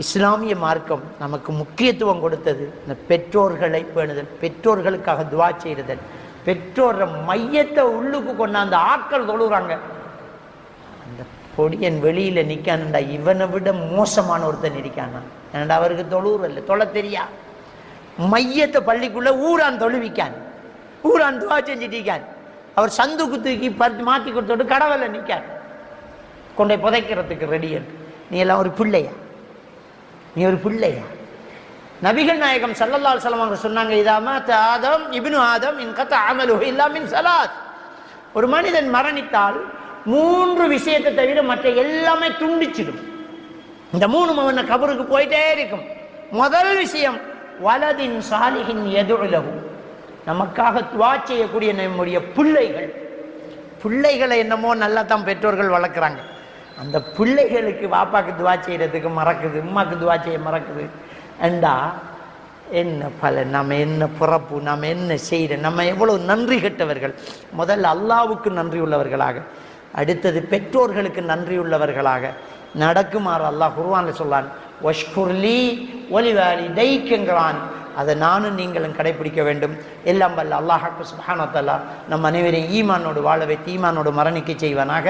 இஸ்லாமிய மார்க்கம் நமக்கு முக்கியத்துவம் கொடுத்தது இந்த பெற்றோர்களை பேணுதல், பெற்றோர்களுக்காக துவா செய்யுதல். பெற்றோர மையத்தை உள்ளுக்கு கொண்டாந்து ஆட்கள் தொழுகிறாங்க. அந்த பொடியன் வெளியில நிற்கான்டா, இவனை விட மோசமான ஒருத்தன் இருக்கானா? ஏன்டா அவருக்கு தொழுவுற இல்லை, தொலை தெரியா. மையத்தை பள்ளிக்குள்ள ஊரான் தொழுவிக்கான், ஊரான் துவா செஞ்சுட்டிருக்கான். அவர் சந்துக்கு தூக்கி பருத்தி மாற்றி கொடுத்தோடு கடவுளை நிற்கான், கொண்டை புதைக்கிறதுக்கு ரெடியன். நீ எல்லாம் ஒரு பிள்ளையா? நீ ஒரு பிள்ளையா? நபிகள் நாயகம் ஸல்லல்லாஹு அலைஹி வஸல்லம் சொன்னாங்க, இதாமத் ஆதம் இப்னு ஆதம் இன்கத அமலுஹு இல்லா மின் ஸலாத். ஒரு மனிதன் மரணித்தால் 3 விஷயத்தை தவிர மற்ற எல்லாமே துண்டிச்சிடும். இந்த 3 அவன கபருக்கு போயிட்டே இருக்கும். முதல் விஷயம் வலதின் சாலிஹின் யதுஉ லஹு, நமக்காக துஆ செய்யக்கூடிய நம்முடைய பிள்ளைகள். பிள்ளைகளை என்னமோ நல்லா தான் பெற்றோர்கள் வளர்க்குறாங்க. அந்த பிள்ளைகளுக்கு வாப்பாக்கு துவா செய்யறதுக்கு மறக்குது, உம்மாக்கு துவா செய்ய மறக்குது. ஏண்டா என்ன பல, நம்ம என்ன பிறப்பு, நம்ம என்ன செய்கிற, நம்ம எவ்வளவு நன்றி கெட்டவர்கள். முதல்ல அல்லாவுக்கு நன்றி உள்ளவர்களாக, அடுத்தது பெற்றோர்களுக்கு நன்றி உள்ளவர்களாக நடக்குமாறு அல்லாஹ் குர்ஆன்ல சொல்லான். வஷ்குர்லி வலிவாலிதைக்கிறான். அதை நானும் நீங்களும் கடைபிடிக்க வேண்டும். எல்லாம் வல்ல அல்லாஹ் சுப்ஹானஹு வ தஆலா நம் அனைவரையும் ஈமானோடு வாழ வைத்து ஈமானோடு மரணிக்க செய்வானாக.